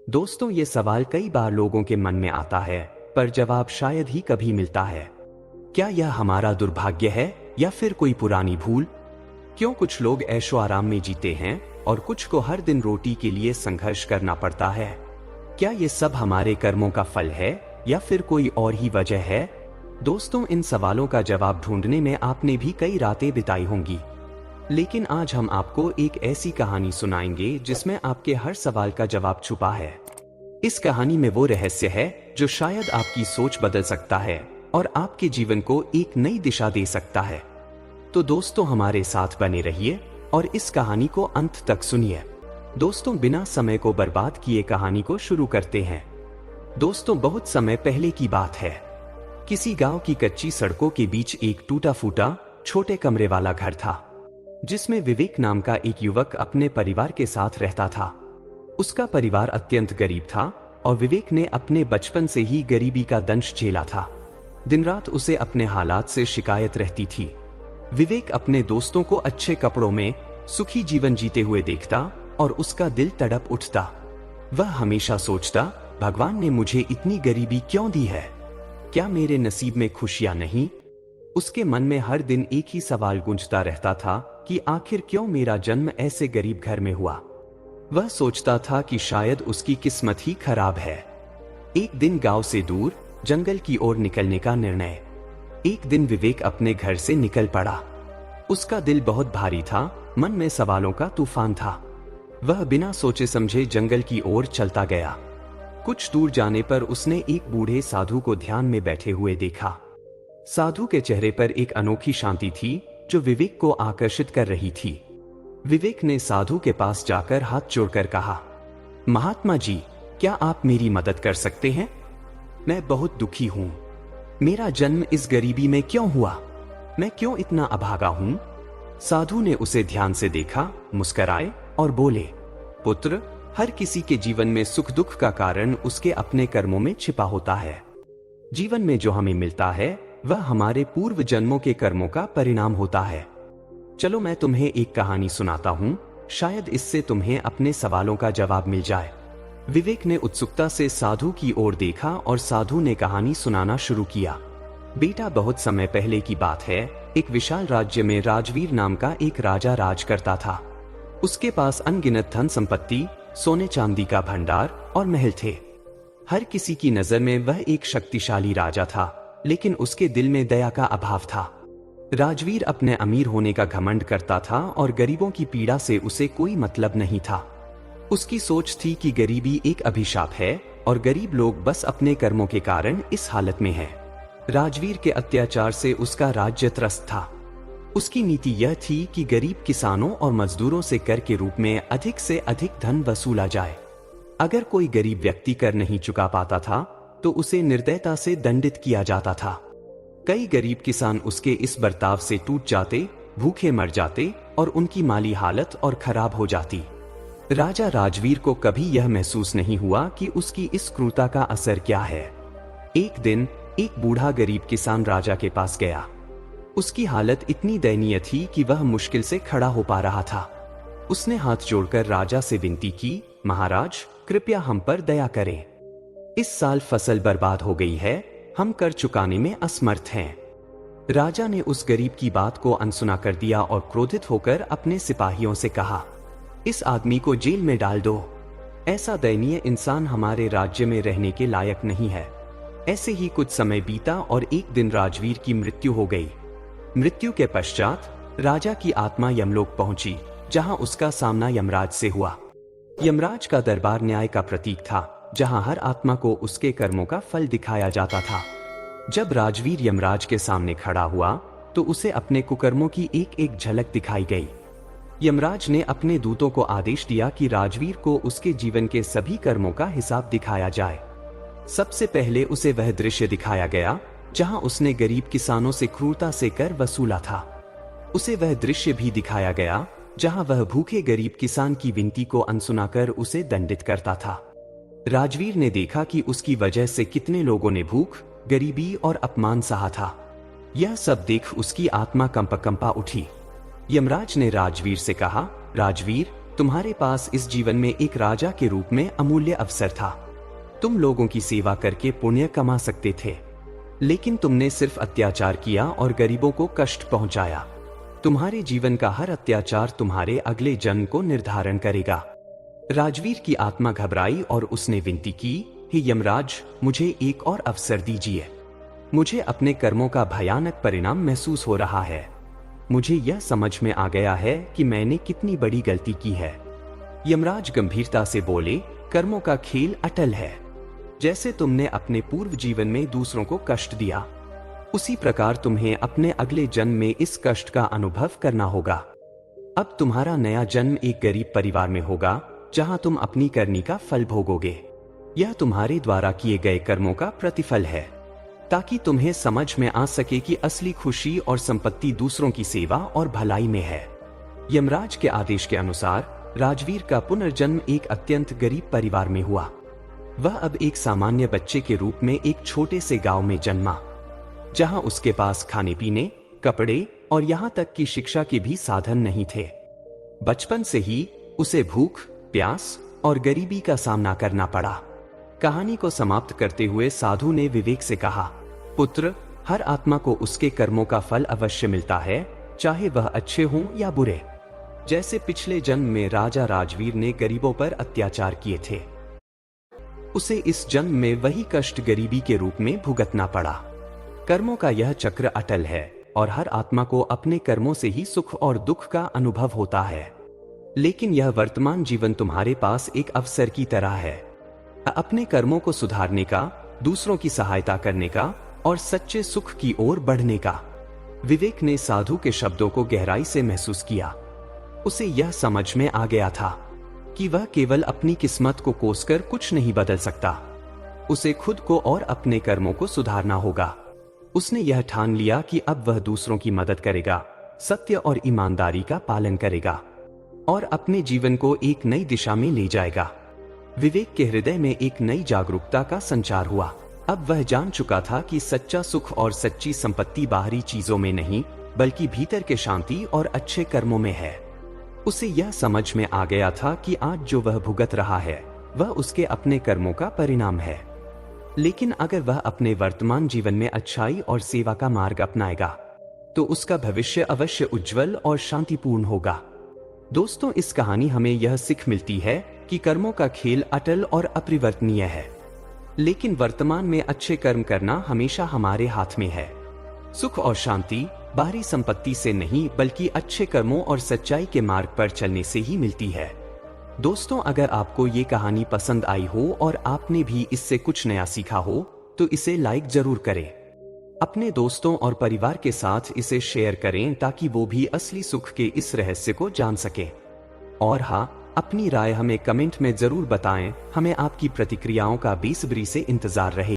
दोस्तों, ये सवाल कई बार लोगों के मन में आता है, पर जवाब शायद ही कभी मिलता है। क्या यह हमारा दुर्भाग्य है या फिर कोई पुरानी भूल? क्यों कुछ लोग ऐशो आराम में जीते हैं और कुछ को हर दिन रोटी के लिए संघर्ष करना पड़ता है? क्या ये सब हमारे कर्मों का फल है या फिर कोई और ही वजह है? दोस्तों, इन सवालों का जवाब ढूंढने में आपने भी कई रातें बिताई होंगी, लेकिन आज हम आपको एक ऐसी कहानी सुनाएंगे जिसमें आपके हर सवाल का जवाब छुपा है। इस कहानी में वो रहस्य है जो शायद आपकी सोच बदल सकता है और आपके जीवन को एक नई दिशा दे सकता है। तो दोस्तों, हमारे साथ बने रहिए और इस कहानी को अंत तक सुनिए। दोस्तों, बिना समय को बर्बाद किए कहानी को शुरू करते हैं। दोस्तों, बहुत समय पहले की बात है। किसी गांव की कच्ची सड़कों के बीच एक टूटा फूटा छोटे कमरे वाला घर था, जिसमें विवेक नाम का एक युवक अपने परिवार के साथ रहता था। उसका परिवार अत्यंत गरीब था और विवेक ने अपने बचपन से ही गरीबी का दंश झेला था। दिन रात उसे अपने हालात से शिकायत रहती थी। विवेक अपने दोस्तों को अच्छे कपड़ों में सुखी जीवन जीते हुए देखता और उसका दिल तड़प उठता। वह हमेशा सोचता, भगवान ने मुझे इतनी गरीबी क्यों दी है? क्या मेरे नसीब में खुशियां नहीं? उसके मन में हर दिन एक ही सवाल गूंजता रहता था कि आखिर क्यों मेरा जन्म ऐसे गरीब घर में हुआ। वह सोचता था कि शायद उसकी किस्मत ही खराब है। एक दिन गांव से दूर जंगल की ओर निकलने का निर्णय। एक दिन विवेक अपने घर से निकल पड़ा। उसका दिल बहुत भारी था, मन में सवालों का तूफान था। वह बिना सोचे समझे जंगल की ओर चलता गया। कुछ दूर जाने पर उसने एक बूढ़े साधु को ध्यान में बैठे हुए देखा। साधु के चेहरे पर एक अनोखी शांति थी जो विवेक को आकर्षित कर रही थी। विवेक ने साधु के पास जाकर हाथ जोड़कर कहा, महात्मा जी, क्या आप मेरी मदद कर सकते हैं? मैं बहुत दुखी हूं। मेरा जन्म इस गरीबी में क्यों हुआ? मैं क्यों इतना अभागा हूं? साधु ने उसे ध्यान से देखा, मुस्कुराए और बोले, पुत्र, हर किसी के जीवन में सुख दुख का कारण उसके अपने कर्मों में छिपा होता है। जीवन में जो हमें मिलता है वह हमारे पूर्व जन्मों के कर्मों का परिणाम होता है। चलो मैं तुम्हें एक कहानी सुनाता हूँ, शायद इससे तुम्हें अपने सवालों का जवाब मिल जाए। विवेक ने उत्सुकता से साधु की ओर देखा और साधु ने कहानी सुनाना शुरू किया। बेटा, बहुत समय पहले की बात है। एक विशाल राज्य में राजवीर नाम का एक राजा राज करता था। उसके पास अनगिनत धन संपत्ति, सोने चांदी का भंडार और महल थे। हर किसी की नजर में वह एक शक्तिशाली राजा था, लेकिन उसके दिल में दया का अभाव था। राजवीर अपने अमीर होने का घमंड करता था और गरीबों की पीड़ा से उसे कोई मतलब नहीं था। उसकी सोच थी कि गरीबी एक अभिशाप है और गरीब लोग बस अपने कर्मों के कारण इस हालत में हैं। राजवीर के अत्याचार से उसका राज्य त्रस्त था। उसकी नीति यह थी कि गरीब किसानों और मजदूरों से कर के रूप में अधिक से अधिक धन वसूला जाए। अगर कोई गरीब व्यक्ति कर नहीं चुका पाता था तो उसे निर्दयता से दंडित किया जाता था। कई गरीब किसान उसके इस बर्ताव से टूट जाते, भूखे मर जाते और उनकी माली हालत और खराब हो जाती। राजा राजवीर को कभी यह महसूस नहीं हुआ कि उसकी इस क्रूरता का असर क्या है। एक दिन एक बूढ़ा गरीब किसान राजा के पास गया। उसकी हालत इतनी दयनीय थी कि वह मुश्किल से खड़ा हो पा रहा था। उसने हाथ जोड़कर राजा से विनती की, महाराज, कृपया हम पर दया करें। इस साल फसल बर्बाद हो गई है, हम कर चुकाने में असमर्थ हैं। राजा ने उस गरीब की बात को अनसुना कर दिया और क्रोधित होकर अपने सिपाहियों से कहा, इस आदमी को जेल में डाल दो। ऐसा दयनीय इंसान हमारे राज्य में रहने के लायक नहीं है। ऐसे ही कुछ समय बीता और एक दिन राजवीर की मृत्यु हो गई। मृत्यु के पश्चात राजा की आत्मा यमलोक पहुंची, जहां उसका सामना यमराज से हुआ। यमराज का दरबार न्याय का प्रतीक था, जहां हर आत्मा को उसके कर्मों का फल दिखाया जाता था। जब राजवीर यमराज के सामने खड़ा हुआ तो उसे अपने कुकर्मों की एक एक झलक दिखाई गई। यमराज ने अपने दूतों को आदेश दिया कि राजवीर को उसके जीवन के सभी कर्मों का हिसाब दिखाया जाए। सबसे पहले उसे वह दृश्य दिखाया गया जहां उसने गरीब किसानों से क्रूरता से कर वसूला था। उसे वह दृश्य भी दिखाया गया जहां वह भूखे गरीब किसान की विनती को अनसुना कर उसे दंडित करता था। राजवीर ने देखा कि उसकी वजह से कितने लोगों ने भूख, गरीबी और अपमान सहा था। यह सब देख उसकी आत्मा कंपा उठी। यमराज ने राजवीर से कहा, राजवीर, तुम्हारे पास इस जीवन में एक राजा के रूप में अमूल्य अवसर था। तुम लोगों की सेवा करके पुण्य कमा सकते थे, लेकिन तुमने सिर्फ अत्याचार किया और गरीबों को कष्ट पहुंचाया। तुम्हारे जीवन का हर अत्याचार तुम्हारे अगले जन्म को निर्धारण करेगा। राजवीर की आत्मा घबराई और उसने विनती की, हे यमराज, मुझे एक और अवसर दीजिए। मुझे अपने कर्मों का भयानक परिणाम महसूस हो रहा है। मुझे यह समझ में आ गया है कि मैंने कितनी बड़ी गलती की है। यमराज गंभीरता से बोले, कर्मों का खेल अटल है। जैसे तुमने अपने पूर्व जीवन में दूसरों को कष्ट दिया, उसी प्रकार तुम्हें अपने अगले जन्म में इस कष्ट का अनुभव करना होगा। अब तुम्हारा नया जन्म एक गरीब परिवार में होगा, जहां तुम अपनी करनी का फल भोगोगे। यह तुम्हारे द्वारा किए गए कर्मों का प्रतिफल है, ताकि तुम्हें समझ में आ सके कि असली खुशी और संपत्ति दूसरों की सेवा और भलाई में है। यमराज के आदेश के अनुसार राजवीर का पुनर्जन्म एक अत्यंत गरीब परिवार में हुआ। वह अब एक सामान्य बच्चे के रूप में एक छोटे से गांव में जन्मा, जहां उसके पास खाने पीने, कपड़े और यहां तक कि शिक्षा के भी साधन नहीं थे। बचपन से ही उसे भूख, प्यास और गरीबी का सामना करना पड़ा। कहानी को समाप्त करते हुए साधु ने विवेक से कहा, पुत्र, हर आत्मा को उसके कर्मों का फल अवश्य मिलता है, चाहे वह अच्छे हों या बुरे। जैसे पिछले जन्म में राजा राजवीर ने गरीबों पर अत्याचार किए थे, उसे इस जन्म में वही कष्ट गरीबी के रूप में भुगतना पड़ा। कर्मों का यह चक्र अटल है और हर आत्मा को अपने कर्मों से ही सुख और दुख का अनुभव होता है। लेकिन यह वर्तमान जीवन तुम्हारे पास एक अवसर की तरह है, अपने कर्मों को सुधारने का, दूसरों की सहायता करने का और सच्चे सुख की ओर बढ़ने का। विवेक ने साधु के शब्दों को गहराई से महसूस किया। उसे यह समझ में आ गया था कि वह केवल अपनी किस्मत को कोसकर कुछ नहीं बदल सकता। उसे खुद को और अपने कर्मों को सुधारना होगा। उसने यह ठान लिया कि अब वह दूसरों की मदद करेगा, सत्य और ईमानदारी का पालन करेगा और अपने जीवन को एक नई दिशा में ले जाएगा। विवेक के हृदय में एक नई जागरूकता का संचार हुआ। अब वह जान चुका था कि सच्चा सुख और सच्ची संपत्ति बाहरी चीजों में नहीं, बल्कि भीतर के शांति और अच्छे कर्मों में है। उसे यह समझ में आ गया था कि आज जो वह भुगत रहा है, वह उसके अपने कर्मों का परिणाम है। लेकिन अगर वह अपने वर्तमान जीवन में अच्छाई और सेवा का मार्ग अपनाएगा, तो उसका भविष्य अवश्य उज्जवल और शांतिपूर्ण होगा। दोस्तों, इस कहानी हमें यह सीख मिलती है कि कर्मों का खेल अटल और अपरिवर्तनीय है, लेकिन वर्तमान में अच्छे कर्म करना हमेशा हमारे हाथ में है। सुख और शांति बाहरी संपत्ति से नहीं, बल्कि अच्छे कर्मों और सच्चाई के मार्ग पर चलने से ही मिलती है। दोस्तों, अगर आपको ये कहानी पसंद आई हो और आपने भी इससे कुछ नया सीखा हो, तो इसे लाइक जरूर करें। अपने दोस्तों और परिवार के साथ इसे शेयर करें ताकि वो भी असली सुख के इस रहस्य को जान सके। और हाँ, अपनी राय हमें कमेंट में जरूर बताएं। हमें आपकी प्रतिक्रियाओं का बेसब्री से इंतजार रहे।